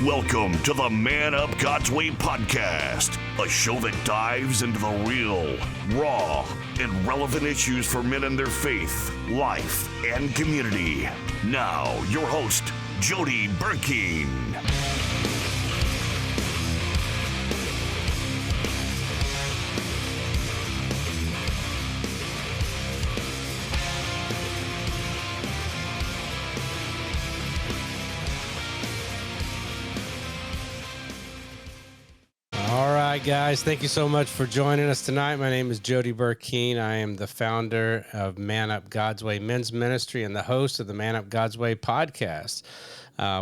Welcome to the Man Up God's Way podcast, a show that dives into the real, raw, and relevant issues for men and their faith, life, and community. Now, your host, Jody Burkeen. Guys, thank you so much for joining us tonight. My name is Jody Burkeen. I am the founder of Man Up God's Way Men's Ministry and the host of the Man Up God's Way podcast.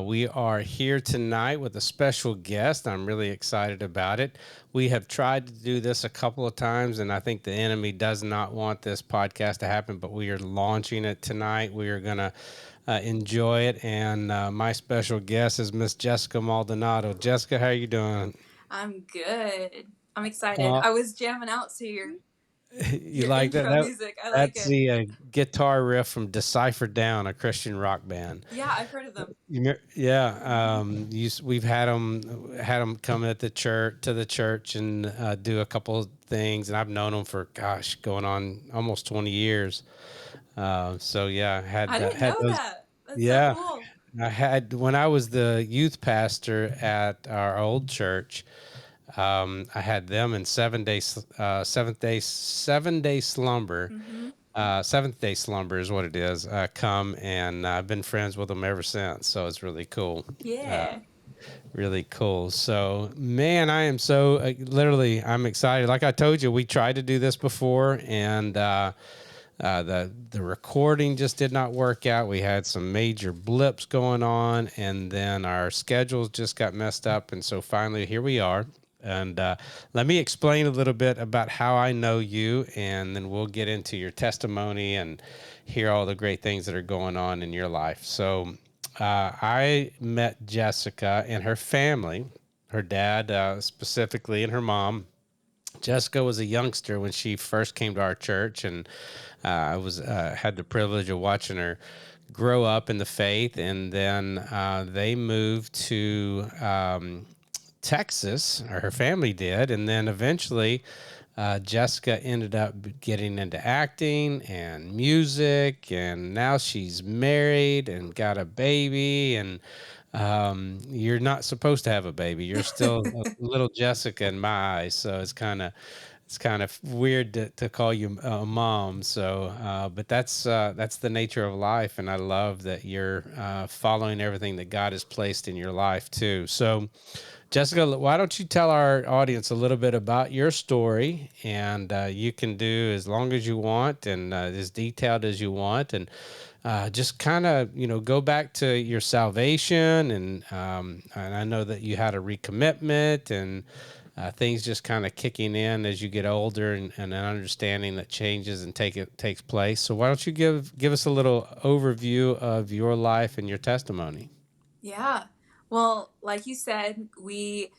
We are here tonight with a special guest. I'm really excited about it. We have tried to do this a couple of times, and I think the enemy does not want this podcast to happen, but we are launching it tonight. We are going to enjoy it, and my special guest is Miss Jessica Maldonado. Jessica, how are you doing? I'm good. I'm excited. I was jamming out to your like intro that? music. I like that's the guitar riff from Deciphered Down, a Christian rock band. Yeah, I've heard of them. We've had them come at the church and do a couple of things, and I've known them for going on almost 20 years. I didn't know those, that. That's yeah. So cool. I had when I was the youth pastor at our old church. I had them in 7 day slumber. Seventh day slumber is what it is. Come, and I've been friends with them ever since. So it's really cool. Yeah. Really cool. So, man, I am so I'm excited. Like I told you, we tried to do this before, and the recording just did not work out. We had some major blips going on, and then our schedules just got messed up. And so finally, here we are. And let me explain a little bit about how I know you, and then we'll get into your testimony and hear all the great things that are going on in your life. So I met Jessica and her family, her dad specifically, and her mom. Jessica was a youngster when she first came to our church, and I had the privilege of watching her grow up in the faith, and then they moved to Texas, or her family did, and then eventually Jessica ended up getting into acting and music, and now she's married and got a baby, and you're not supposed to have a baby. You're still a little Jessica in my eyes, so it's kind of weird to call you a mom. So, but that's the nature of life, and I love that you're following everything that God has placed in your life too. So, Jessica, why don't you tell our audience a little bit about your story, and you can do as long as you want and as detailed as you want, and just kind of, go back to your salvation, and I know that you had a recommitment, and things just kind of kicking in as you get older, and an understanding that changes and takes place. So why don't you give us a little overview of your life and your testimony? Yeah. Well, like you said, we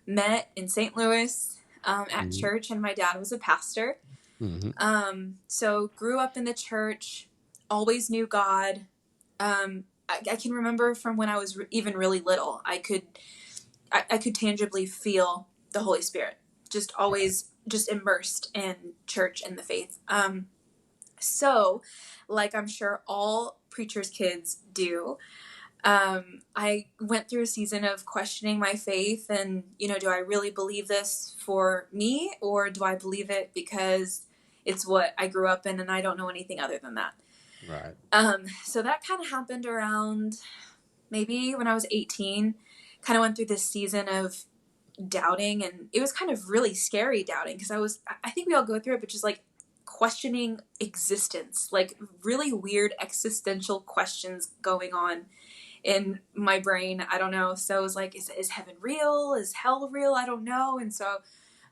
met in St. Louis at church, and my dad was a pastor. Mm-hmm. So grew up in the church, always knew God. I can remember from when I was even really little, I could tangibly feel the Holy Spirit, just always just immersed in church and the faith. So like I'm sure all preachers' kids do, I went through a season of questioning my faith and, do I really believe this for me, or do I believe it because it's what I grew up in and I don't know anything other than that? Right. So that kind of happened around maybe when I was 18, kind of went through this season of doubting, and it was kind of really scary doubting, because I think we all go through it, but just like questioning existence, like really weird existential questions going on in my brain. I don't know. So it was like, is heaven real? Is hell real? I don't know. And so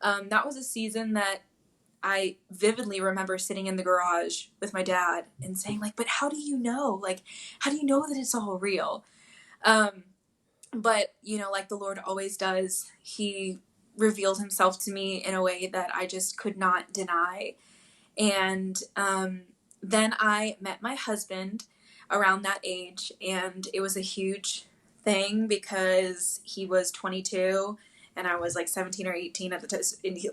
that was a season that I vividly remember sitting in the garage with my dad and saying, like, but how do you know? Like, how do you know that it's all real? But, like the Lord always does, he revealed himself to me in a way that I just could not deny. And then I met my husband around that age, and it was a huge thing because he was 22 and I was like 17 or 18 at the time,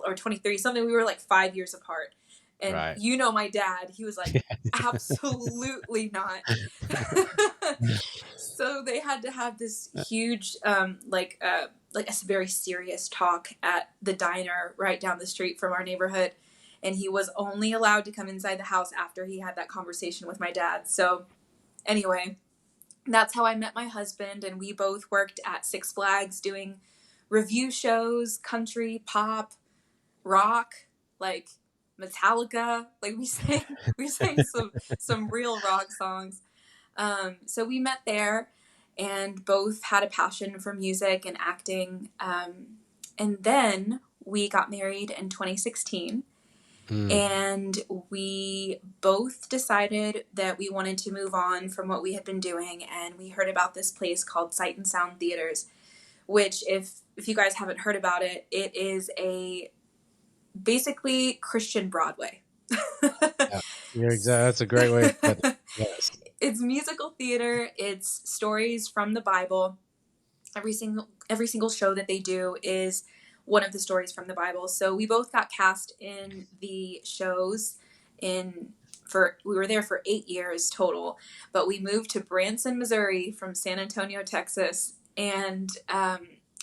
or 23, something. We were like 5 years apart. And Right. my dad, he was like, absolutely not. So they had to have this huge, like a very serious talk at the diner right down the street from our neighborhood. And he was only allowed to come inside the house after he had that conversation with my dad. So anyway, that's how I met my husband. And we both worked at Six Flags doing review shows, country, pop, rock, like Metallica. Like we sang some real rock songs. So we met there and both had a passion for music and acting. And then we got married in 2016. And we both decided that we wanted to move on from what we had been doing. And we heard about this place called Sight and Sound Theaters, which if you guys haven't heard about it, it is basically Christian Broadway. Yeah, you're exactly. That's a great way to put it. Yes. It's musical theater. It's stories from the Bible. Every single show that they do is one of the stories from the Bible. So we both got cast in the shows we were there for 8 years total, but we moved to Branson, Missouri from San Antonio, Texas. And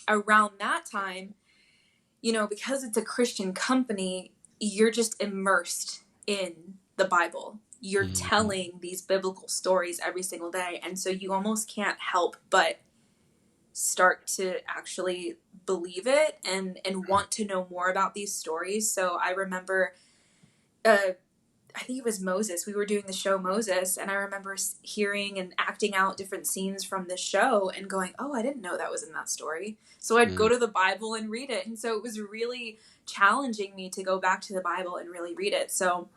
around that time, because it's a Christian company, you're just immersed in the Bible. You're telling these biblical stories every single day. And so you almost can't help but start to actually believe it and want to know more about these stories. So I remember, I think it was Moses. We were doing the show Moses, and I remember hearing and acting out different scenes from the show and going, oh, I didn't know that was in that story. So I'd go to the Bible and read it. And so it was really challenging me to go back to the Bible and really read it. So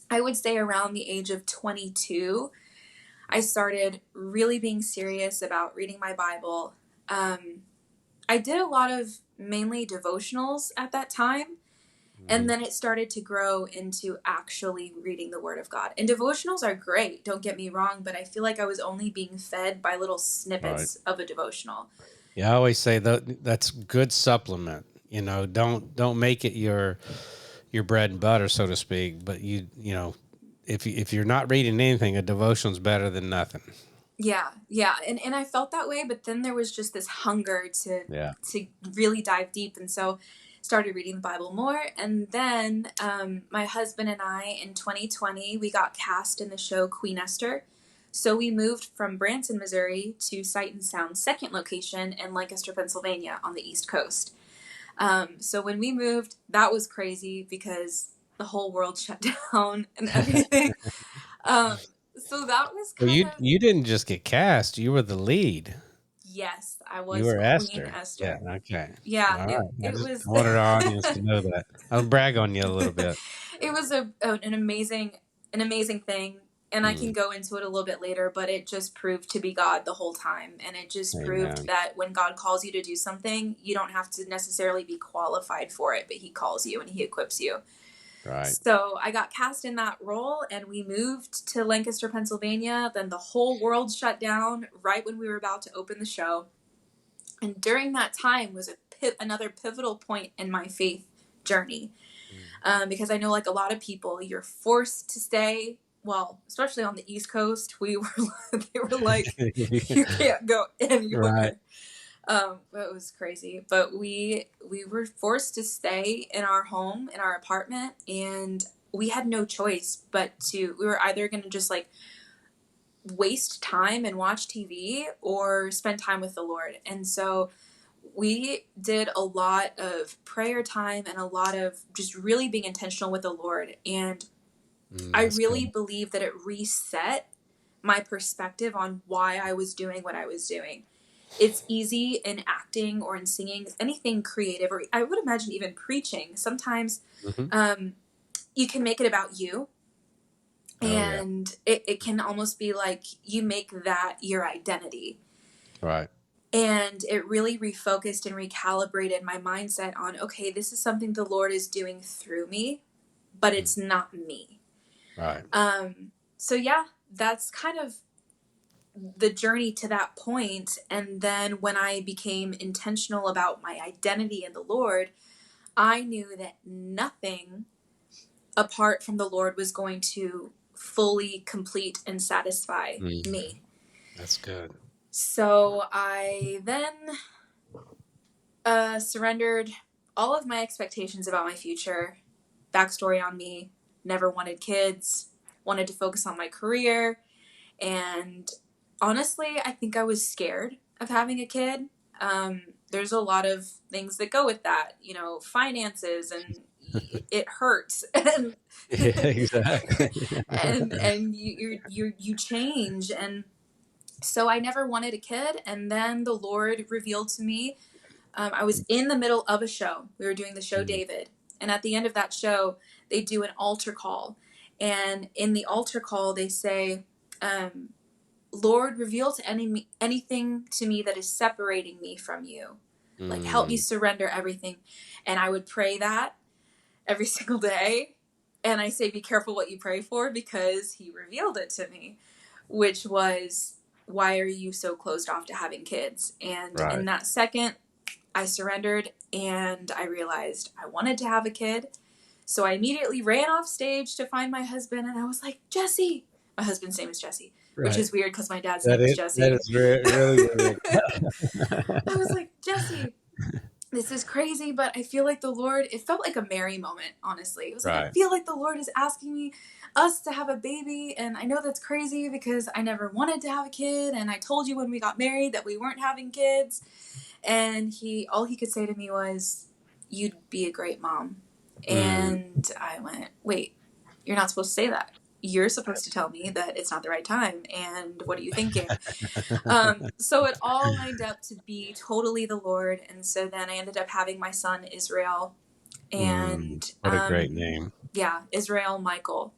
I would say around the age of 22, I started really being serious about reading my Bible. I did a lot of mainly devotionals at that time. And then it started to grow into actually reading the Word of God. And devotionals are great, don't get me wrong, but I feel like I was only being fed by little snippets of a devotional. Yeah, I always say that's good supplement. Don't make it your bread and butter, so to speak. But if you're not reading anything, a devotional's better than nothing. Yeah. And I felt that way, but then there was just this hunger to really dive deep. And so started reading the Bible more. And then my husband and I, in 2020, we got cast in the show Queen Esther. So we moved from Branson, Missouri to Sight and Sound's second location in Lancaster, Pennsylvania on the East Coast. So when we moved, that was crazy because the whole world shut down and everything. So that was You didn't just get cast; you were the lead. Yes, I was. You were Queen Esther. Esther. Yeah. Okay. Yeah. All right. It I just was. wanted our audience to know that. I'll brag on you a little bit. It was an amazing thing, and I can go into it a little bit later. But it just proved to be God the whole time, and it just proved that when God calls you to do something, you don't have to necessarily be qualified for it, but He calls you and He equips you. Right. So I got cast in that role, and we moved to Lancaster, Pennsylvania. Then the whole world shut down right when we were about to open the show. And during that time was another pivotal point in my faith journey. Because I know, like a lot of people, you're forced to stay. Well, especially on the East Coast, they were like, you can't go anywhere. Right. It was crazy, but we were forced to stay in our home, in our apartment, and we had no choice but we were either going to just like waste time and watch TV or spend time with the Lord. And so we did a lot of prayer time and a lot of just really being intentional with the Lord. And I really believe that it reset my perspective on why I was doing what I was doing. It's easy in acting or in singing, anything creative, or I would imagine even preaching. Sometimes you can make it about you. And it can almost be like you make that your identity. Right. And it really refocused and recalibrated my mindset on, okay, this is something the Lord is doing through me, but it's not me. Right. So yeah, that's kind of the journey to that point, and then when I became intentional about my identity in the Lord, I knew that nothing apart from the Lord was going to fully complete and satisfy Mm, me. that's good. So I then surrendered all of my expectations about my future. Backstory on me: never wanted kids, wanted to focus on my career, and honestly, I think I was scared of having a kid. There's a lot of things that go with that, you know, finances, and it hurts, and Yeah, exactly. and you change, and so I never wanted a kid. And then the Lord revealed to me. I was in the middle of a show. We were doing the show Mm, David, and at the end of that show, they do an altar call, and in the altar call, they say, um, Lord, reveal to anything to me that is separating me from you. Like, help me mm, surrender everything. And I would pray that every single day. And I say, be careful what you pray for, because he revealed it to me, which was, why are you so closed off to having kids? And in right. that second, I surrendered and I realized I wanted to have a kid. So I immediately ran off stage to find my husband, and I was like, Jesse. My husband's name is Jesse, which Right. is weird because my dad's That name is is that Jesse. is really weird. I was like, Jesse, this is crazy, but I feel like the Lord, it felt like a Mary moment, honestly. It was like, I Right. feel like the Lord is asking us to have a baby. And I know that's crazy because I never wanted to have a kid. And I told you when we got married that we weren't having kids. And all he could say to me was, you'd be a great mom. Mm. And I went, wait, you're not supposed to say that. You're supposed to tell me that it's not the right time. And what are you thinking? So it all lined up to be totally the Lord. And so then I ended up having my son, Israel. Mm. And What a great name. yeah, Israel Michael.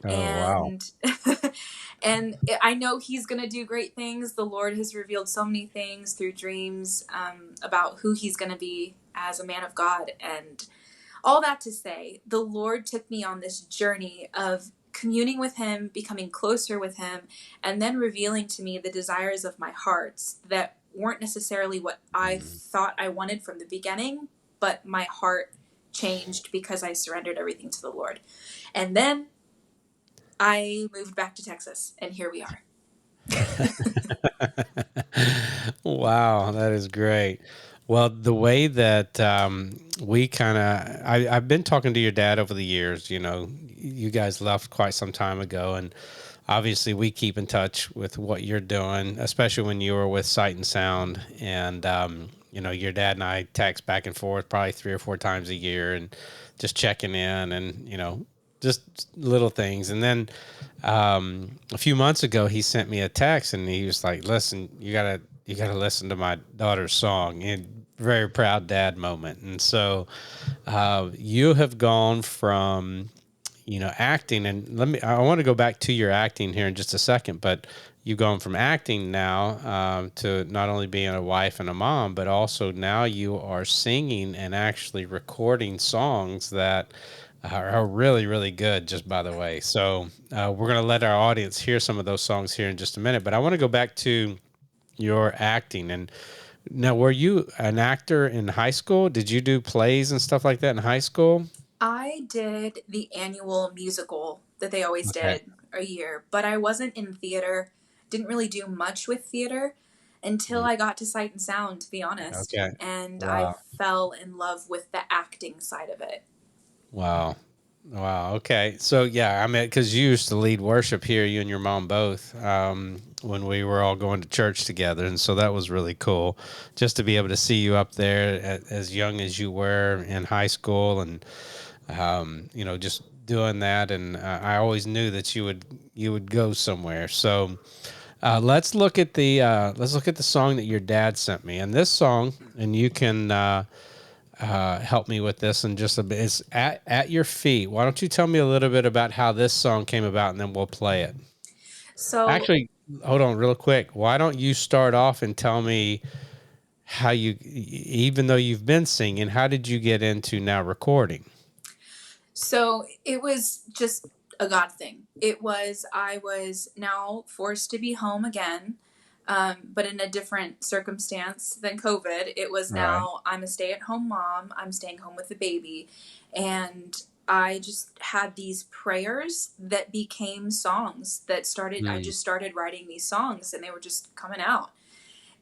Oh, wow. And and I know he's going to do great things. The Lord has revealed so many things through dreams, about who he's going to be as a man of God. And all that to say, the Lord took me on this journey of communing with him, becoming closer with him, and then revealing to me the desires of my heart that weren't necessarily what I Mm. thought I wanted from the beginning, but my heart changed because I surrendered everything to the Lord. And then I moved back to Texas, and here we are. Wow, that is great. Well, the way that we kind of, I've been talking to your dad over the years. You know, you guys left quite some time ago, and obviously we keep in touch with what you're doing, especially when you were with Sight and Sound. And, you know, your dad and I text back and forth probably 3 or 4 times a year and just checking in and, you know, just little things. And then a few months ago, he sent me a text and he was like, "Listen, you gotta listen to my daughter's song." And very proud dad moment. And so you have gone from, you know, acting, and I want to go back to your acting here in just a second, but you've gone from acting now to not only being a wife and a mom, but also now you are singing and actually recording songs that are really, really good, just by the way. So we're going to let our audience hear some of those songs here in just a minute, but I want to go back to your acting. And now, were you an actor in high school? Did you do plays and stuff like that in high school? I did the annual musical that they always Okay. did a year, but I wasn't in theater. Didn't really do much with theater until Mm, I got to Sight and Sound, to be honest. okay. And I Wow. fell in love with the acting side of it. Wow. Wow. Okay. So yeah, I mean, because you used to lead worship here, you and your mom both, when we were all going to church together, and so that was really cool, just to be able to see you up there as young as you were in high school, and you know, just doing that. And I always knew that you would go somewhere. So let's look at the song that your dad sent me, and this song, and you can. Help me with this in just a bit. It's at your feet. Why don't you tell me a little bit about how this song came about, and then we'll play it. So, Actually, hold on, real quick. Why don't you start off and tell me how even though you've been singing, how did you get into now recording? so it was just a God thing. I was now forced to be home again, but in a different circumstance than COVID. It was Right. now I'm a stay-at-home mom. I'm staying home with the baby. And I just had these prayers that became songs that I Mm. just started writing these songs and they were just coming out.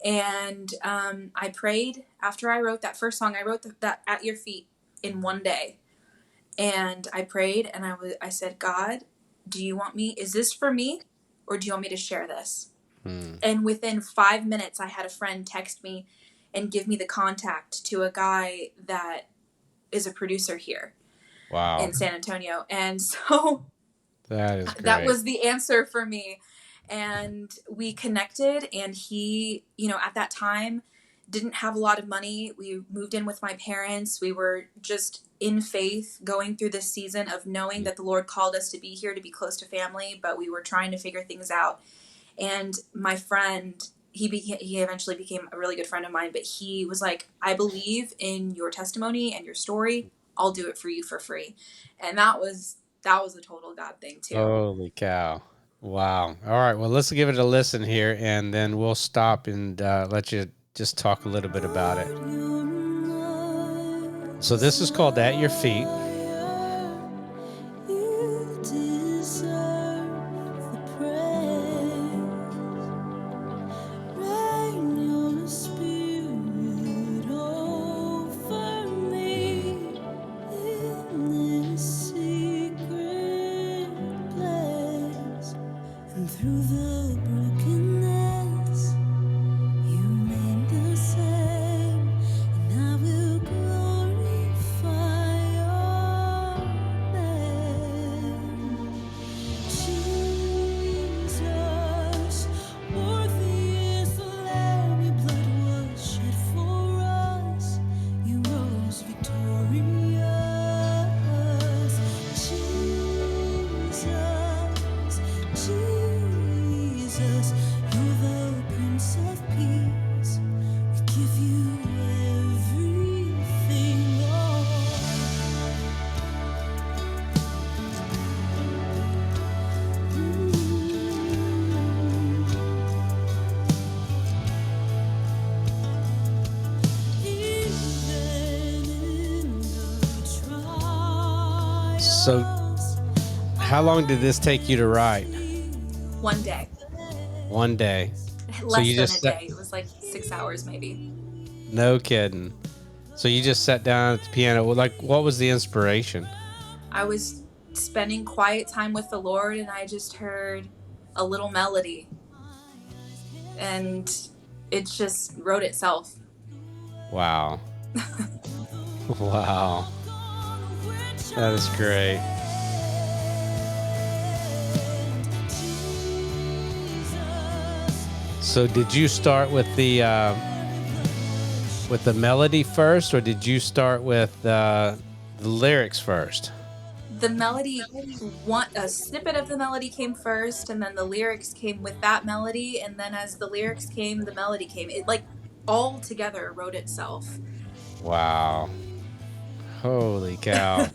And I prayed after I wrote that first song. I wrote that At Your Feet in one day. And I prayed and I said, God, do you want me? Is this for me? Or do you want me to share this? Mm. And within 5 minutes, I had a friend text me and give me the contact to a guy that is a producer here Wow. in San Antonio. And so That is that great. was the answer for me. And we connected, and he, at that time didn't have a lot of money. We moved in with my parents. We were just in faith going through this season of knowing that the Lord called us to be here to be close to family, but we were trying to figure things out. And my friend, he eventually became a really good friend of mine, but he was like, I believe in your testimony and your story. I'll do it for you for free. And that was a total God thing too. Holy cow. Wow. All right. Well, let's give it a listen here, and then we'll stop and let you just talk a little bit about it. So this is called At Your Feet. You deserve the praise. Rain your spirit over me in this secret place. And through the brokenness, you made the same. And I will glorify your name. Jesus, worthy is the Lamb, your blood was shed for us. You rose victorious. Jesus, you're the Prince of Peace. We give you everything, Lord. So how long did this take you to write? One day, One day. less you than just a sat- day. It was like 6 hours maybe. No kidding. So you just sat down at the piano. Like, what was the inspiration? I was spending quiet time with the Lord, and I just heard a little melody, and it just wrote itself. Wow. Wow. That is great. So did you start with the melody first, or did you start with the lyrics first? The melody, a snippet of the melody came first, and then the lyrics came with that melody, and then as the lyrics came, the melody came. It like all together wrote itself. Wow. Holy cow.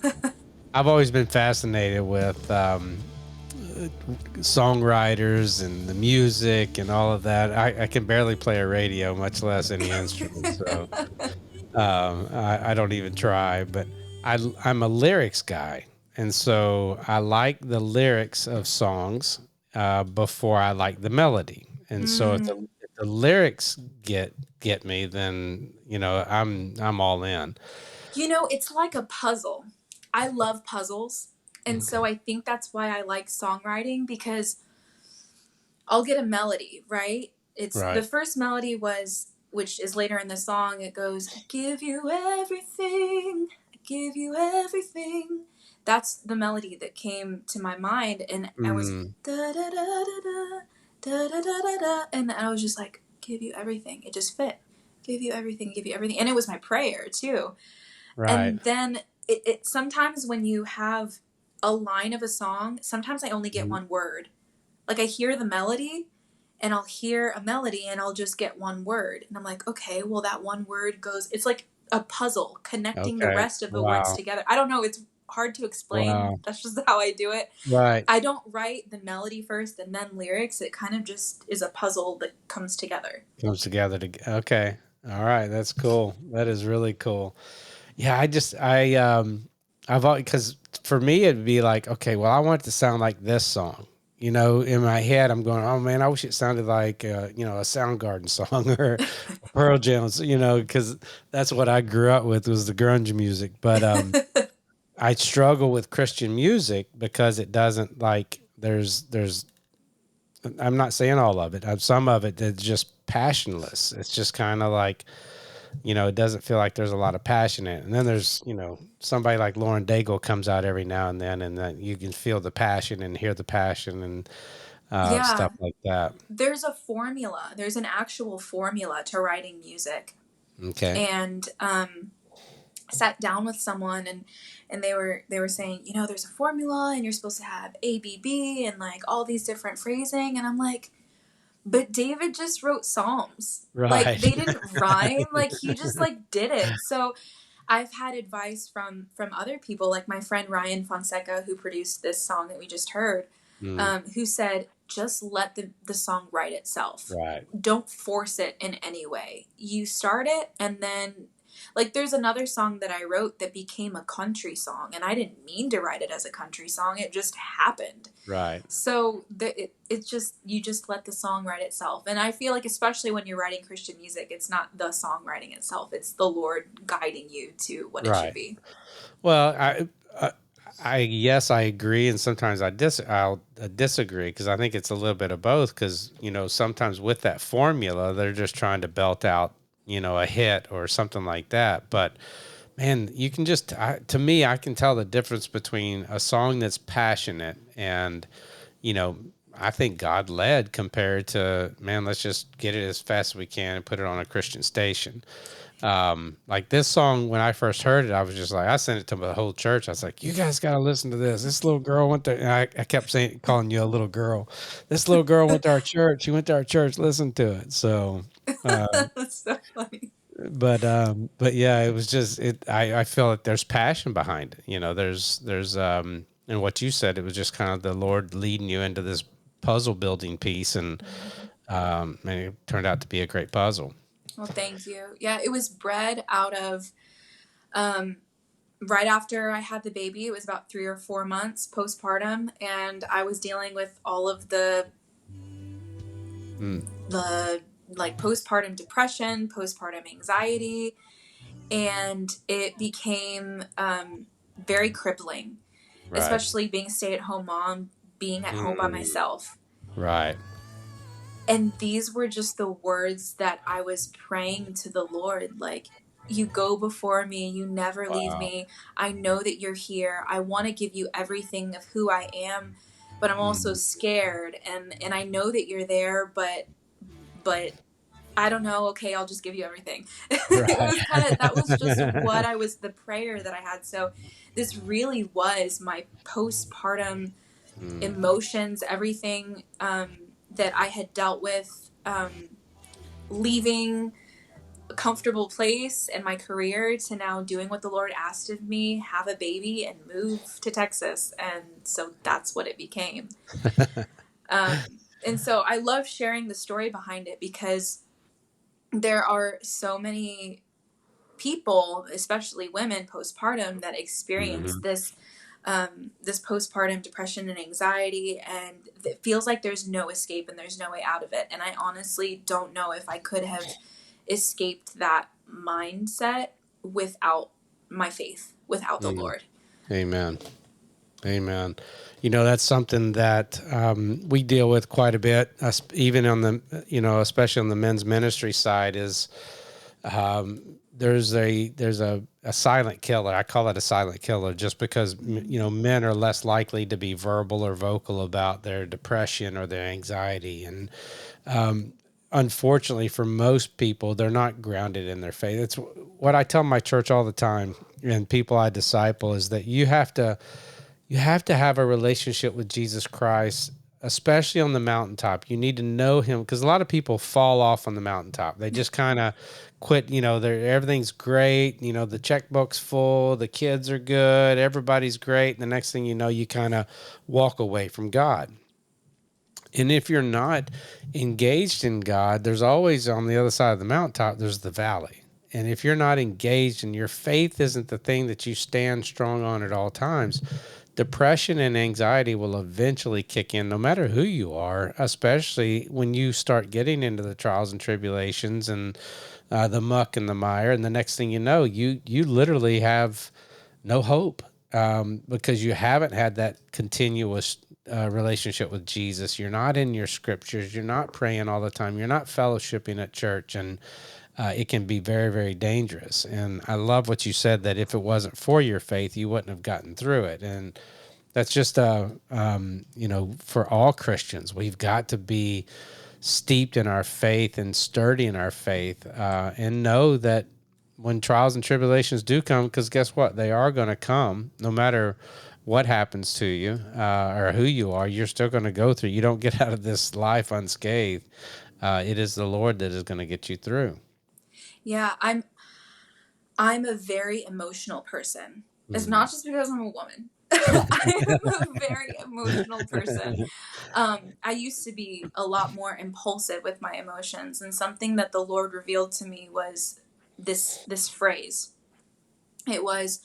I've always been fascinated with songwriters and the music and all of that. I can barely play a radio, much less any instrument. So I don't even try, but I'm a lyrics guy. And so I like the lyrics of songs before I like the melody. And so if the lyrics get me, then I'm all in. It's like a puzzle. I love puzzles. And so I think that's why I like songwriting, because I'll get a melody, right? It's the Right. first melody which is later in the song, it goes, I give you everything, I give you everything. That's the melody that came to my mind, and I was Mm, da da da da da da da da da da, and I was just like, give you everything. It just fit. Give you everything, give you everything. And it was my prayer too. right. And then it sometimes when you have a line of a song, sometimes I only get Mhm. one word. Like I hear the melody and I'll hear a melody and I'll just get one word. And I'm like, okay, well that one word goes, it's like a puzzle connecting the Okay. rest of the words Wow. together. I don't know, it's hard to explain. Wow. That's just how I do it. Right. I don't write the melody first and then lyrics. It kind of just is a puzzle that comes together. Comes together to okay. All right, that's cool. That is really cool. Yeah, I've always, because for me it'd be like, okay, well, I want it to sound like this song. You know, in my head, I'm going, oh man, I wish it sounded like you know, a Soundgarden song or Pearl Jam. You know, because that's what I grew up with was the grunge music. But I struggle with Christian music because it doesn't like there's I'm not saying all of it. Some of it is just passionless. It's just kind of like, you know, it doesn't feel like there's a lot of passion in it. And then there's, you know, somebody like Lauren Daigle comes out every now and then you can feel the passion and hear the passion and Yeah, stuff like that. there's a formula. There's an actual formula to writing music. Okay. And sat down with someone and they were saying, you know, there's a formula and you're supposed to have ABB and like all these different phrasing, and I'm like, but David just wrote psalms. Like Right. they didn't rhyme, like he just like did it. So I've had advice from other people, like my friend Ryan Fonseca, who produced this song that we just heard, who said, just let the song write itself. Right. Don't force it in any way. You start it, and then, like, there's another song that I wrote that became a country song, and I didn't mean to write it as a country song. It just happened. Right. So it's just, you just let the song write itself. And I feel like, especially when you're writing Christian music, it's not the song writing itself. It's the Lord guiding you to what it should be. Well, yes, I agree, and sometimes I'll disagree because I think it's a little bit of both. Because you know, sometimes with that formula, they're just trying to belt out, you know, a hit or something like that. But man, you can just to me, I can tell the difference between a song that's passionate and, you know, I think God led compared to, man, let's just get it as fast as we can and put it on a Christian station. Like this song, when I first heard it, I was just like, I sent it to the whole church. I was like, you guys got to listen to this. This little girl went to, and I kept saying, calling you a little girl. This little girl went to our church. She went to our church. Listen to it. So, That's so funny. but yeah, it was just, I feel like there's passion behind it. You know, and what you said, it was just kind of the Lord leading you into this puzzle building piece. And it turned out to be a great puzzle. Well, thank you. Yeah, it was bred out of right after I had the baby. It was about 3 or 4 months postpartum, and I was dealing with all of the like postpartum depression, postpartum anxiety, and it became very crippling, Right. especially being a stay-at-home mom, being at home by myself. Right. And these were just the words that I was praying to the Lord. Like, you go before me. You never leave me. I know that you're here. I want to give you everything of who I am, but I'm also scared. And I know that you're there, but I don't know. Okay, I'll just give you everything. It was kind of, that was just the prayer that I had. So this really was my postpartum emotions, everything, that I had dealt with, leaving a comfortable place and my career to now doing what the Lord asked of me, have a baby and move to Texas. And so that's what it became. And so I love sharing the story behind it because there are so many people, especially women postpartum, that experience this postpartum depression and anxiety, and it feels like there's no escape and there's no way out of it. And I honestly don't know if I could have escaped that mindset without my faith, without the Lord. Amen. Amen. You know, that's something that we deal with quite a bit, even on the, you know, especially on the men's ministry side, is there's a silent killer. I call it a silent killer just because, you know, men are less likely to be verbal or vocal about their depression or their anxiety. And unfortunately for most people, they're not grounded in their faith. It's what I tell my church all the time and people I disciple is that you have to have a relationship with Jesus Christ especially on the mountaintop. You need to know him, because a lot of people fall off on the mountaintop. They just kind of quit. Everything's great. The checkbook's full. The kids are good. Everybody's great. And the next thing you know, you kind of walk away from God. And if you're not engaged in God, there's always on the other side of the mountaintop, there's the valley. And if you're not engaged and your faith isn't the thing that you stand strong on at all times, depression and anxiety will eventually kick in no matter who you are, especially when you start getting into the trials and tribulations and the muck and the mire. And the next thing you know, you literally have no hope, because you haven't had that continuous relationship with Jesus. You're not in your scriptures. You're not praying all the time. You're not fellowshipping at church. And it can be very, very dangerous. And I love what you said, that if it wasn't for your faith, you wouldn't have gotten through it. And that's just, for all Christians, we've got to be steeped in our faith and sturdy in our faith, and know that when trials and tribulations do come, because guess what? They are going to come no matter what happens to you, or who you are. You're still going to go through. You don't get out of this life unscathed. It is the Lord that is going to get you through. Yeah, I'm a very emotional person. It's not just because I'm a woman. I am a very emotional person. I used to be a lot more impulsive with my emotions, and something that the Lord revealed to me was this phrase. It was,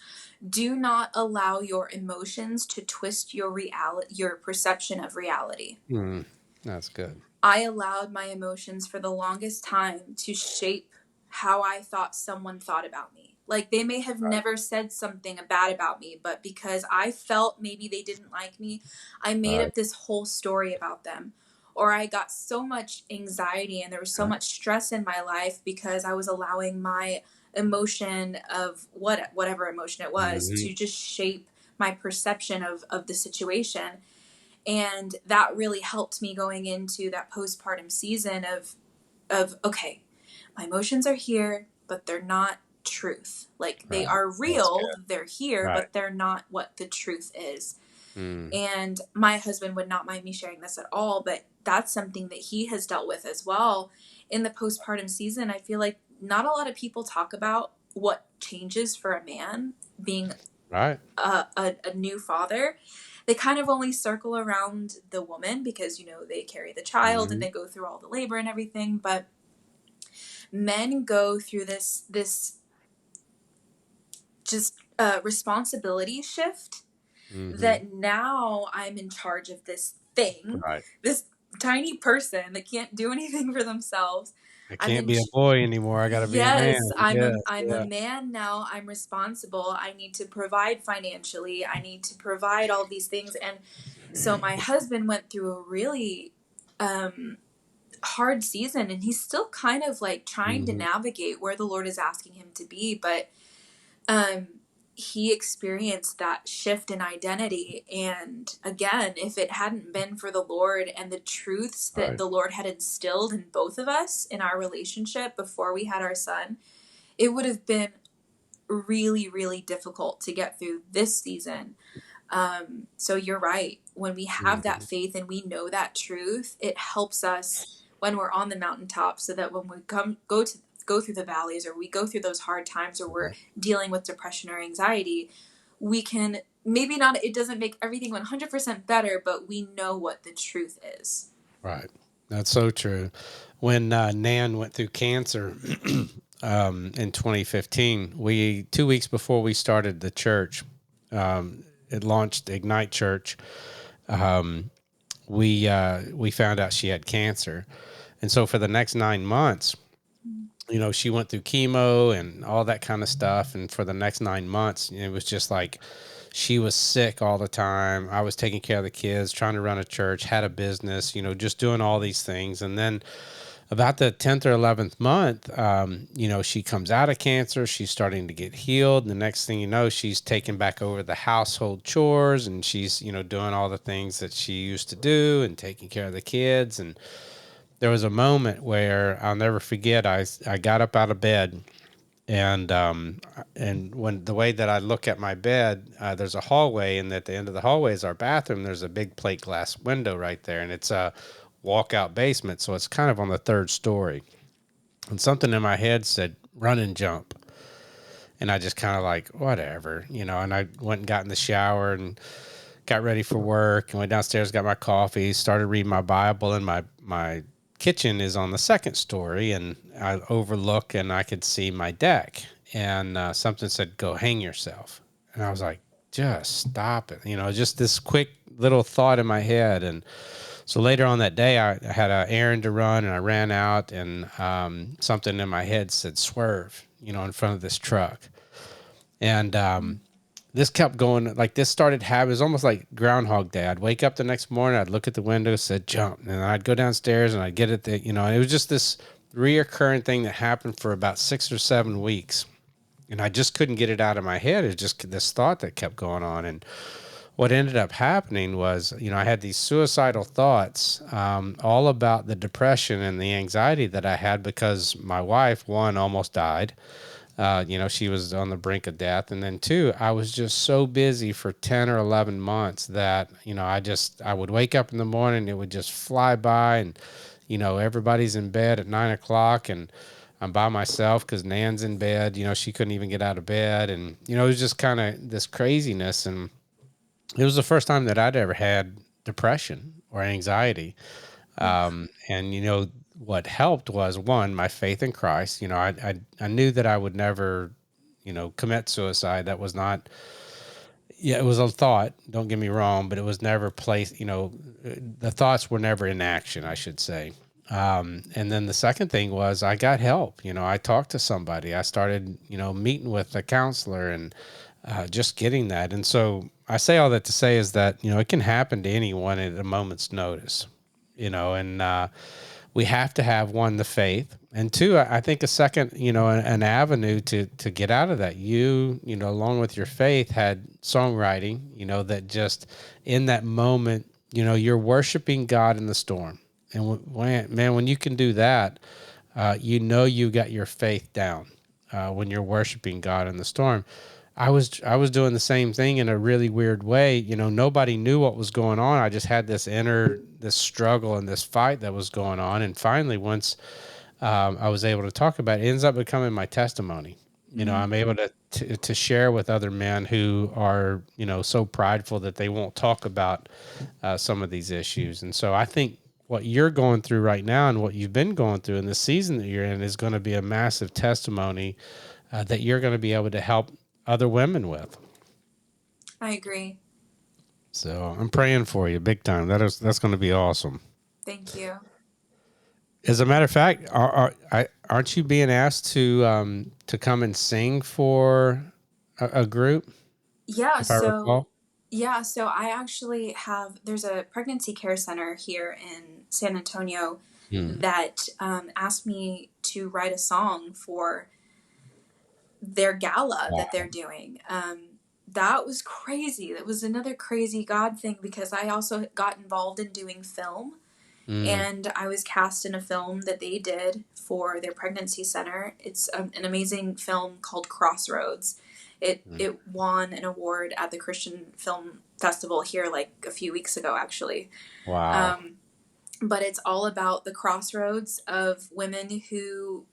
do not allow your emotions to twist your perception of reality. That's good. I allowed my emotions for the longest time to shape how I thought someone thought about me. Like, they may have never said something bad about me, but because I felt maybe they didn't like me, I made up this whole story about them. Or I got so much anxiety and there was so much stress in my life because I was allowing my emotion of whatever emotion it was to just shape my perception of the situation. And that really helped me going into that postpartum season of okay, my emotions are here, but they're not truth. Like, they are real, they're here, but they're not what the truth is. And my husband would not mind me sharing this at all, but that's something that he has dealt with as well in the postpartum season. I feel like not a lot of people talk about what changes for a man being a new father. They kind of only circle around the woman because, they carry the child and they go through all the labor and everything. But men go through this just responsibility shift that now I'm in charge of this thing, this tiny person that can't do anything for themselves. I can't be a boy anymore. I got to be a man. I'm a man now. I'm responsible. I need to provide financially. I need to provide all these things. And so my husband went through a really hard season, and he's still kind of like trying to navigate where the Lord is asking him to be. But he experienced that shift in identity. And again, if it hadn't been for the Lord and the truths that the Lord had instilled in both of us in our relationship before we had our son, it would have been really, really difficult to get through this season. So you're right. When we have that faith and we know that truth, it helps us when we're on the mountaintop, so that when we go through the valleys, or we go through those hard times, or we're dealing with depression or anxiety, we can maybe not, it doesn't make everything 100% better, but we know what the truth is. Right. That's so true. When Nan went through cancer in 2015, 2 weeks before we started the church, it launched Ignite Church. We found out she had cancer. And so for the next 9 months, she went through chemo and all that kind of stuff. And for the next 9 months, it was just like she was sick all the time. I was taking care of the kids, trying to run a church, had a business, just doing all these things. And then about the 10th or 11th month, she comes out of cancer. She's starting to get healed. And the next thing you know, she's taking back over the household chores, and she's, doing all the things that she used to do and taking care of the kids. And there was a moment where I'll never forget. I got up out of bed And when the way that I look at my bed, there's a hallway, and at the end of the hallway is our bathroom. There's a big plate glass window right there, and it's a walkout basement, so it's kind of on the third story. And something in my head said, "Run and jump," and I just kind of like whatever, And I went and got in the shower and got ready for work, and went downstairs, got my coffee, started reading my Bible, and my kitchen is on the second story, and I overlook and I could see my deck, and something said, "Go hang yourself," and I was like, "Just stop it," just this quick little thought in my head. And so later on that day, I had an errand to run, and I ran out, and something in my head said, "Swerve," in front of this truck, and this kept going. Like, this started happening. It was almost like Groundhog Day. I'd wake up the next morning, I'd look at the window, said jump, and I'd go downstairs and I'd get it, and it was just this reoccurring thing that happened for about 6 or 7 weeks, and I just couldn't get it out of my head. It was just this thought that kept going on. And what ended up happening was, I had these suicidal thoughts, all about the depression and the anxiety that I had because my wife, one, almost died. She was on the brink of death. And then two, I was just so busy for 10 or 11 months that, I would wake up in the morning, it would just fly by, and, everybody's in bed at 9 o'clock, and I'm by myself because Nan's in bed, she couldn't even get out of bed. And, it was just kind of this craziness. And it was the first time that I'd ever had depression or anxiety. And what helped was, one, my faith in Christ. I knew that I would never, commit suicide. That was not, it was a thought, don't get me wrong, but it was never placed, the thoughts were never in action, I should say. And then the second thing was I got help. I talked to somebody. I started, meeting with a counselor, and just getting that. And so I say all that to say is that, it can happen to anyone at a moment's notice, and we have to have, one, the faith, and two, I think a second, an avenue to get out of that. Along with your faith, had songwriting, that just in that moment, you're worshiping God in the storm. And when you can do that, you got your faith down, when you're worshiping God in the storm. I was doing the same thing in a really weird way. Nobody knew what was going on. I just had this struggle and this fight that was going on. And finally, once I was able to talk about it, it ends up becoming my testimony. I'm able to share with other men who are, so prideful that they won't talk about some of these issues. And so I think what you're going through right now and what you've been going through in the season that you're in is going to be a massive testimony that you're going to be able to help other women with. I agree. So I'm praying for you big time. That's going to be awesome. Thank you. As a matter of fact, aren't you being asked to come and sing for a group? Yeah. If I recall. So I actually there's a pregnancy care center here in San Antonio that asked me to write a song for their gala that they're doing. That was crazy. That was another crazy God thing, because I also got involved in doing film, and I was cast in a film that they did for their pregnancy center. It's an amazing film called Crossroads. It won an award at the Christian Film Festival here like a few weeks ago, actually. Wow. But it's all about the crossroads of women who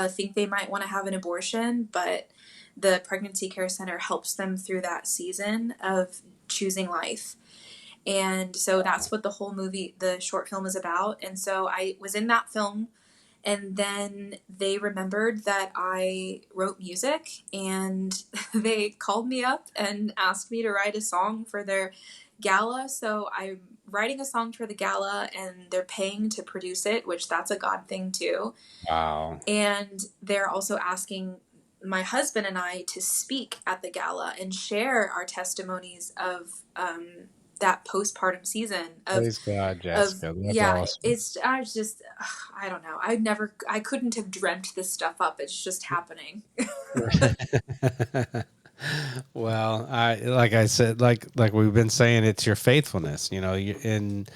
think they might want to have an abortion, but the pregnancy care center helps them through that season of choosing life. And so that's what the short film is about. And so I was in that film, and then they remembered that I wrote music, and they called me up and asked me to write a song for their gala. So I'm writing a song for the gala, and they're paying to produce it, which that's a God thing too. Wow. And they're also asking my husband and I to speak at the gala and share our testimonies of that postpartum season. Praise God, Jessica. That's awesome. I don't know. I couldn't have dreamt this stuff up. It's just happening. Well, like I said, like we've been saying, it's your faithfulness, in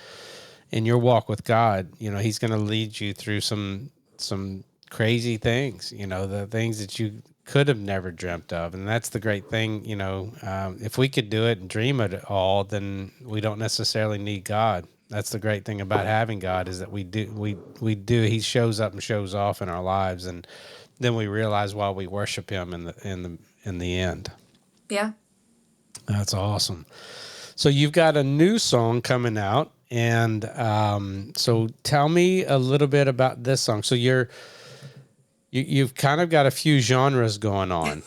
your walk with God. He's going to lead you through some crazy things, the things that you could have never dreamt of. And that's the great thing, if we could do it and dream it all, then we don't necessarily need God. That's the great thing about having God, is that he shows up and shows off in our lives, and then we realize why we worship him in the end. Yeah. That's awesome. So you've got a new song coming out, and so tell me a little bit about this song. So you've kind of got a few genres going on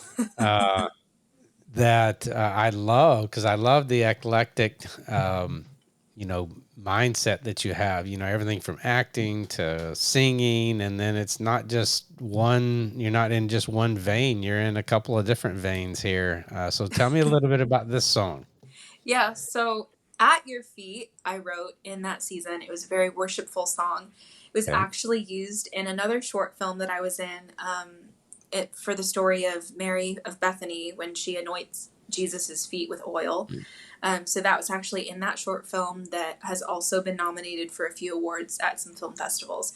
that I love, because I love the eclectic, mindset that you have. Everything from acting to singing, and then it's not just one. You're not in just one vein. You're in a couple of different veins here. So tell me a little bit about this song. Yeah, so At Your Feet, I wrote in that season. It was a very worshipful song. It was Okay. actually used in another short film that I was in, for the story of Mary of Bethany when she anoints Jesus's feet with oil. So that was actually in that short film that has also been nominated for a few awards at some film festivals.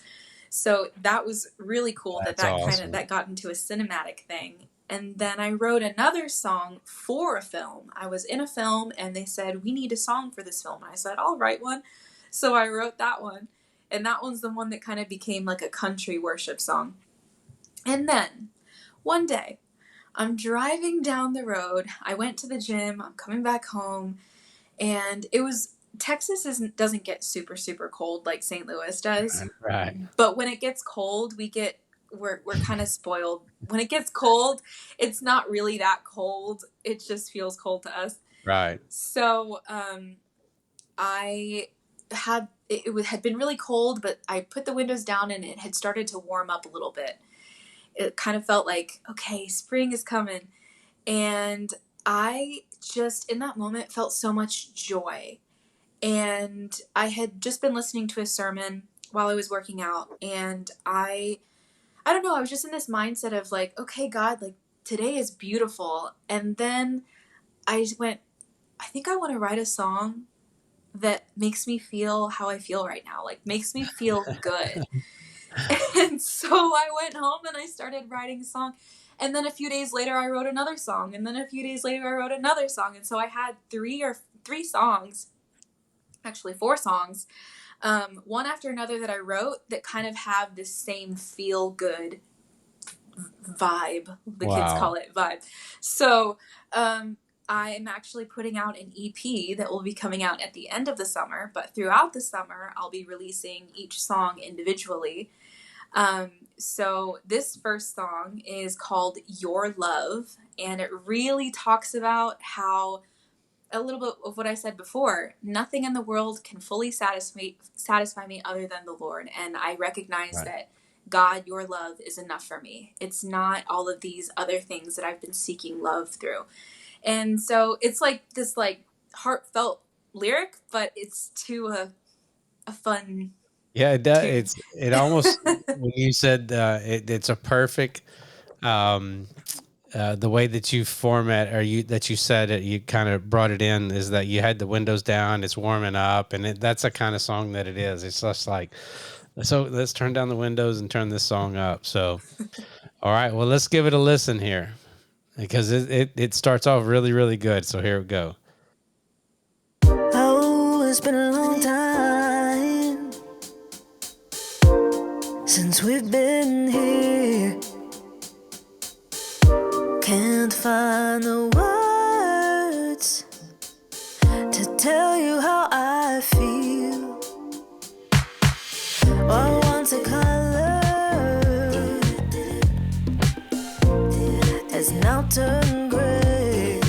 So that was really cool. That's that awesome. that got into a cinematic thing. And then I wrote another song for a film. I was in a film and they said, we need a song for this film. And I said, I'll write one. So I wrote that one. And that one's the one that kind of became like a country worship song. And then one day I'm driving down the road. I went to the gym. I'm coming back home. And Texas doesn't get super, super cold like St. Louis does. Right. But when it gets cold, we're kind of spoiled. When it gets cold, it's not really that cold. It just feels cold to us. Right. So it had been really cold, but I put the windows down and it had started to warm up a little bit. It kind of felt like, okay, spring is coming. And I just, in that moment, felt so much joy. And I had just been listening to a sermon while I was working out, and I don't know, I was just in this mindset of like, okay, God, like today is beautiful. And then I went, I think I want to write a song that makes me feel how I feel right now, like makes me feel good. And so I went home and I started writing a song. And then a few days later, I wrote another song. And then a few days later, I wrote another song. And so I had three songs, actually 4 songs, one after another that I wrote that kind of have this same feel good vibe. The kids call it vibe. So I'm actually putting out an EP that will be coming out at the end of the summer. But throughout the summer, I'll be releasing each song individually. So this first song is called Your Love, and it really talks about how, a little bit of what I said before, nothing in the world can fully satisfy me other than the Lord. And I recognize that God, your love is enough for me. It's not all of these other things that I've been seeking love through. And so it's like this like heartfelt lyric, but it's to a fun. Yeah, it does. It almost, when you said it's a perfect, the way that you format, that you said it, you kind of brought it in, is that you had the windows down, it's warming up, and that's the kind of song that it is. It's just like, so let's turn down the windows and turn this song up. So, all right, well, let's give it a listen here, because it starts off really, really good. So here we go. Oh, it's been a long time since we've been here. Can't find the words to tell you how I feel. What once a color has now turned gray.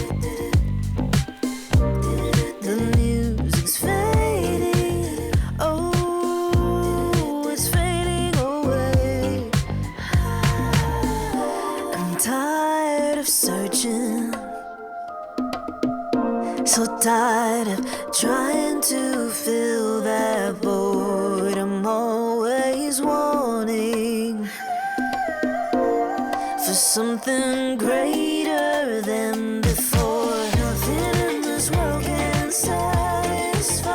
The music's fading. Oh, it's fading away. I'm tired of searching, so tired of trying to fill that void. I'm always wanting for something greater than before. Nothing in this world can satisfy.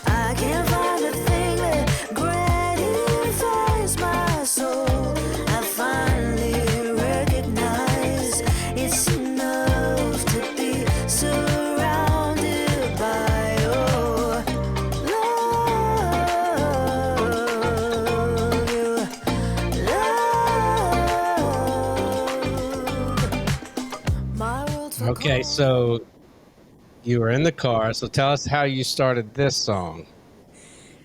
I can't find a thing that gratifies my soul. I finally recognize Okay, so you were in the car. So tell us how you started this song.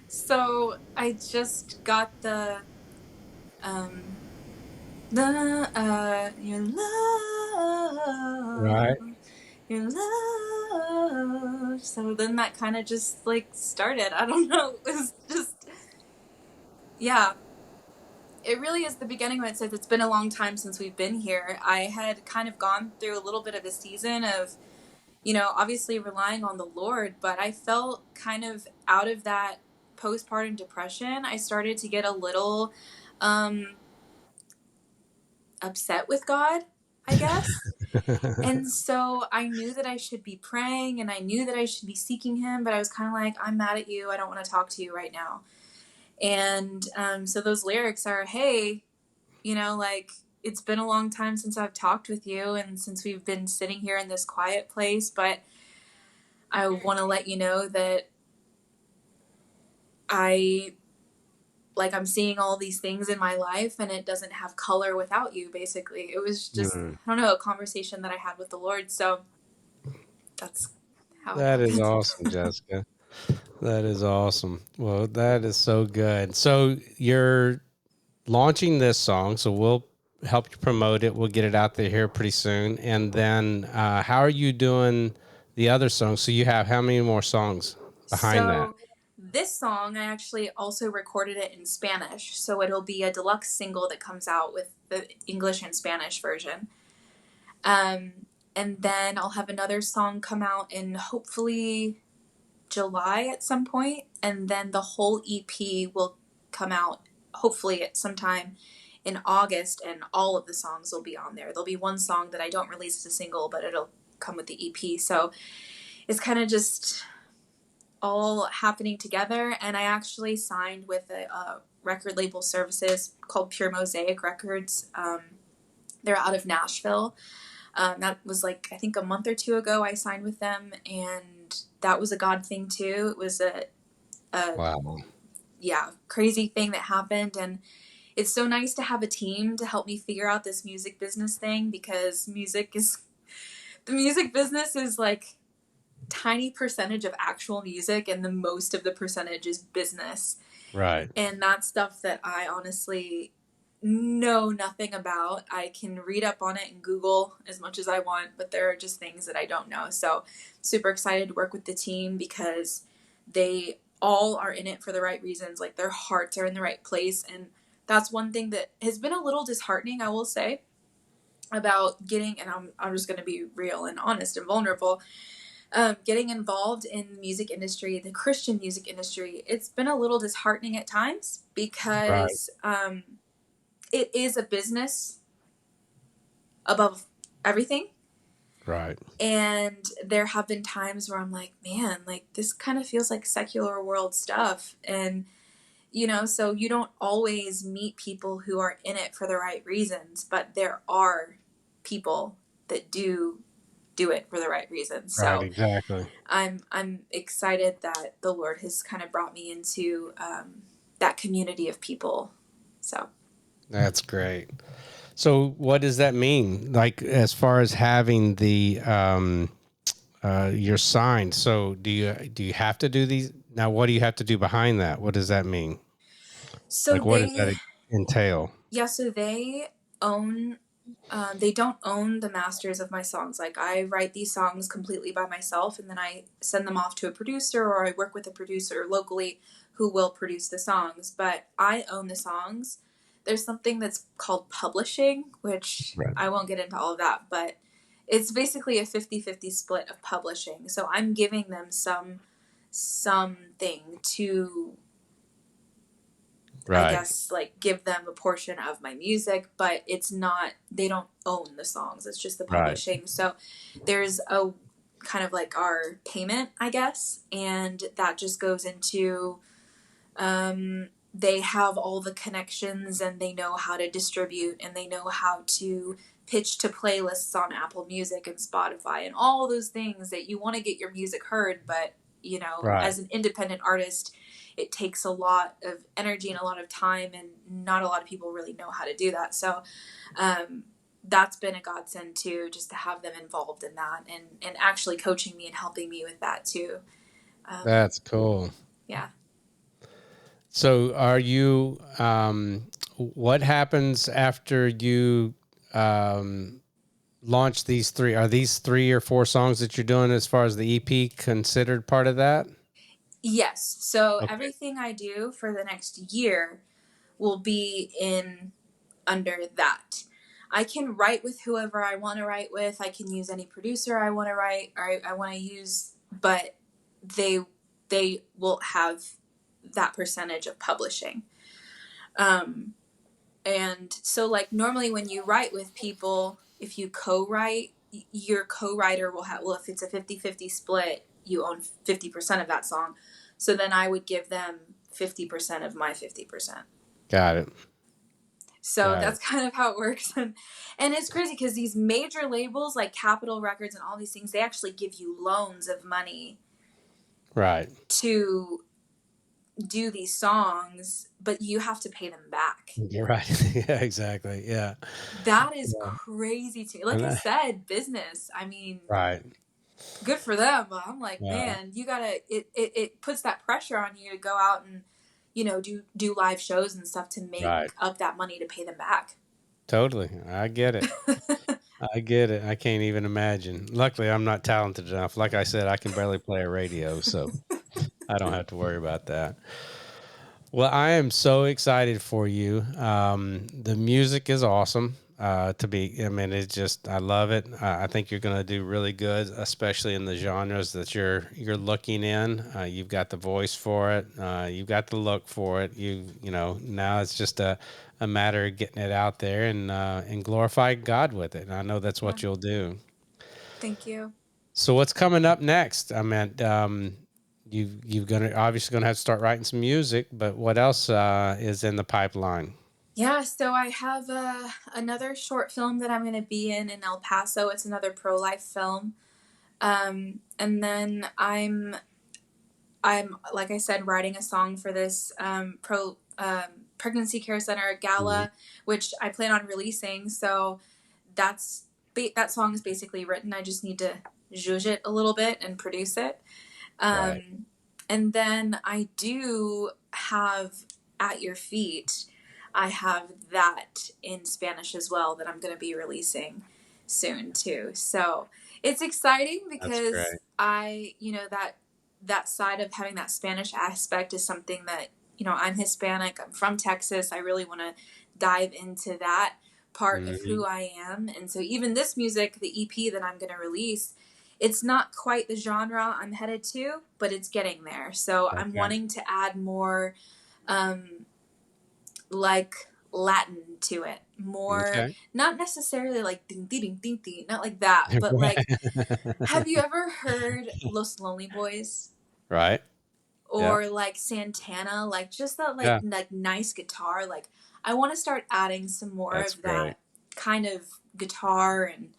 So I just got um your Right. love, your love. So then that kind of just like started. I don't know. It was just, yeah. It really is the beginning when it says it's been a long time since we've been here. I had kind of gone through a little bit of a season of, obviously relying on the Lord, but I felt kind of out of that postpartum depression. I started to get a little upset with God, I guess. And so I knew that I should be praying and I knew that I should be seeking him, but I was kind of like, I'm mad at you. I don't want to talk to you right now. And so those lyrics are, hey, like, it's been a long time since I've talked with you and since we've been sitting here in this quiet place, but I want to let you know that I'm seeing all these things in my life and it doesn't have color without you, basically. It was just, I don't know, a conversation that I had with the Lord. So that's how it That is happened. awesome, Jessica. That is awesome. Well, that is so good. So you're launching this song, so we'll help you promote it. We'll get it out there here pretty soon. And then how are you doing the other songs? So you have how many more songs behind that? So this song, I actually also recorded it in Spanish. So it'll be a deluxe single that comes out with the English and Spanish version. And then I'll have another song come out in hopefully July at some point. And then the whole EP will come out hopefully at some time in August. And all of the songs will be on there. There'll be one song that I don't release as a single, but it'll come with the EP. So it's kind of just all happening together. And I actually signed with a record label services called Pure Mosaic Records. They're out of Nashville. That was like, I think a month or two ago I signed with them, and that was a God thing too. It was a Wow. crazy thing that happened. And it's so nice to have a team to help me figure out this music business thing, because the music business is like tiny percentage of actual music and the most of the percentage is business. Right. And that's stuff that I honestly know nothing about. I can read up on it and Google as much as I want, but there are just things that I don't know. So super excited to work with the team because they all are in it for the right reasons. Like, their hearts are in the right place. And that's one thing that has been a little disheartening, I will say, about getting, and I'm just going to be real and honest and vulnerable, getting involved in the music industry, the Christian music industry. It's been a little disheartening at times because it is a business above everything. Right. And there have been times where I'm like, man, like, this kind of feels like secular world stuff. And, so you don't always meet people who are in it for the right reasons, but there are people that do it for the right reasons. Right, So exactly. I'm excited that the Lord has kind of brought me into that community of people. So That's great. So what does that mean? Like, as far as having the you're signed. So do you have to do these now? What do you have to do behind that? What does that mean? so Like, what does that entail? so they own, they don't own the masters of my songs. Like, I write these songs completely by myself, and then I send them off to a producer, or I work with a producer locally who will produce the songs, but I own the songs. There's something that's called publishing, which Right. I won't get into all of that, but it's basically a 50-50 split of publishing. So I'm giving them something to, Right. I guess, like, give them a portion of my music, but it's not, they don't own the songs. It's just the publishing. Right. So there's a kind of like our payment, I guess, and that just goes into, they have all the connections and they know how to distribute and they know how to pitch to playlists on Apple Music and Spotify and all those things that you want to get your music heard. But, Right. as an independent artist, it takes a lot of energy and a lot of time, and not a lot of people really know how to do that. So, that's been a godsend too, just to have them involved in that and actually coaching me and helping me with that too. That's cool. Yeah. So are you, what happens after you launch these three? Are these 3 or 4 songs that you're doing as far as the EP considered part of that? Yes. So Okay. everything I do for the next year will be in under that. I can write with whoever I want to write with. I can use any producer I want to write or I want to use, but they will have that percentage of publishing. And so like normally when you write with people, if you co-write, your co-writer will have, well, if it's a 50-50 split, you own 50% of that song. So then I would give them 50% of my 50%. Got it. So Got it. that's kind of how it works. And it's crazy because these major labels like Capitol Records and all these things, they actually give you loans of money Right. to do these songs, but you have to pay them back. You're right. Yeah, exactly. Yeah. That is Yeah. crazy to me. Like And I said, business. I mean, right. good for them. But I'm like, Yeah. man, you gotta. It puts that pressure on you to go out and do live shows and stuff to make Right. up that money to pay them back. Totally. I get it. I get it. I can't even imagine. Luckily, I'm not talented enough. Like I said, I can barely play a radio, so I don't have to worry about that. Well, I am so excited for you. The music is awesome. I mean, it's just, I love it. I think you're going to do really good, especially in the genres that you're looking in. You've got the voice for it. You've got the look for it. Now it's just a matter of getting it out there and glorifying God with it. And I know that's Yeah. what you'll do. Thank you. So what's coming up next? I mean, you've obviously gonna have to start writing some music, but what else is in the pipeline? Yeah, so I have another short film that I'm going to be in El Paso. It's another pro-life film. And then I'm like I said, writing a song for this pregnancy care center Mhm. gala, which I plan on releasing. So that song is basically written. I just need to zhuzh it a little bit and produce it. Right. And then I do have At Your Feet. I have that in Spanish as well that I'm going to be releasing soon too. So it's exciting That's because great. that side of having that Spanish aspect is something that, I'm Hispanic, I'm from Texas. I really want to dive into that part of Hmm. who I am. And so even this music, the EP that I'm going to release, it's not quite the genre I'm headed to, but it's getting there. So I'm Okay. wanting to add more like Latin to it. More, Okay. not necessarily like ding ding ding ding, not like that, but like, have you ever heard Los Lonely Boys? Right. Yeah. Or like Santana, like just that Yeah. like nice guitar. Like I want to start adding some more That's of great. that kind of guitar and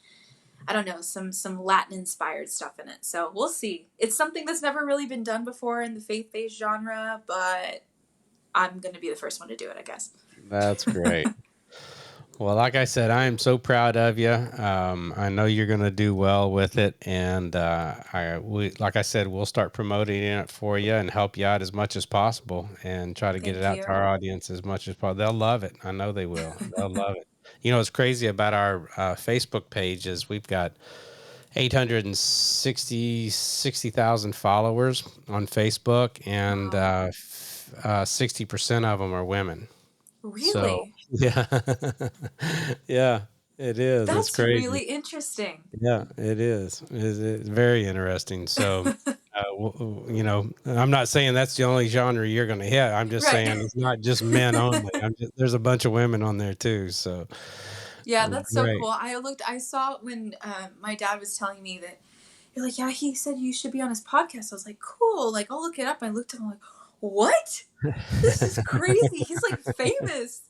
I don't know, some Latin inspired stuff in it. So we'll see. It's something that's never really been done before in the faith-based genre, but I'm going to be the first one to do it, I guess. That's great. Well, like I said, I am so proud of you. I know you're going to do well with it, and like I said, we'll start promoting it for you and help you out as much as possible, and try to get it Thank out to you. our audience as much as possible. They'll love it. I know they will. They'll love it. You know, what's crazy about our Facebook page is we've got 60,000 followers on Facebook, and Wow. 60% of them are women. So Really? yeah, yeah, it is. It's That's crazy. really interesting. Yeah, it is. It's very interesting. So, I'm not saying that's the only genre you're going to hit. I'm just Right. saying it's not just men only. There's a bunch of women on there too. So Yeah, it's that's so great. cool. I saw when my dad was telling me that you're like, yeah, he said you should be on his podcast. I was like, cool. Like, I'll look it up. I looked at him like, what? This is crazy. He's like famous.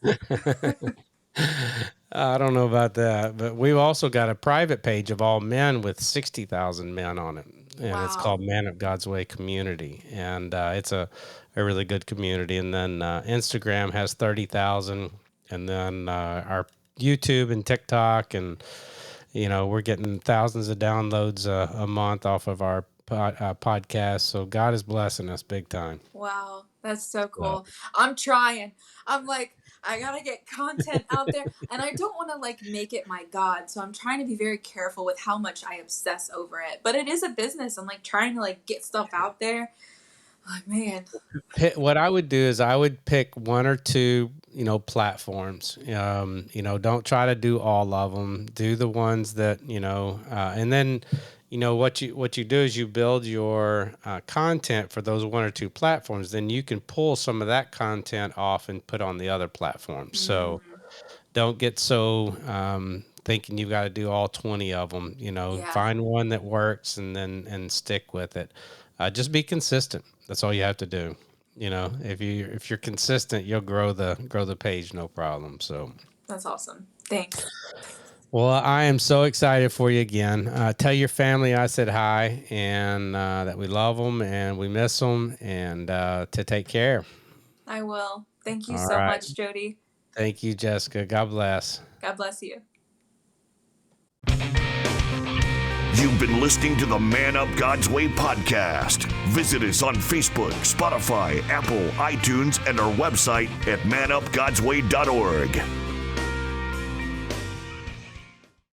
I don't know about that, but we've also got a private page of all men with 60,000 men on it, and it's called Wow. Man of God's Way Community, and it's a really good community. And then Instagram has 30,000, and then our YouTube and TikTok, and we're getting thousands of downloads a month off of our podcast. So God is blessing us big time. Wow, that's so cool. I'm trying. I'm like, I gotta get content out there, and I don't want to like make it my God. So I'm trying to be very careful with how much I obsess over it. But it is a business. I'm like trying to like get stuff out there. Like, man. What I would do is I would pick one or two, platforms. Don't try to do all of them. Do the ones that, and then, what you do is you build your content for those one or two platforms. Then you can pull some of that content off and put on the other platforms. So don't get so thinking you've got to do all 20 of them. Find one that works and stick with it. Just be consistent. That's all you have to do. If you're consistent, you'll grow the page, no problem. So that's awesome. Thanks. Well, I am so excited for you again. Tell your family I said hi, and that we love them and we miss them, and to take care. I will. Thank you so much, Jody. Thank you, Jessica. God bless. God bless you. You've been listening to the Man Up God's Way podcast. Visit us on Facebook, Spotify, Apple, iTunes, and our website at manupgodsway.org.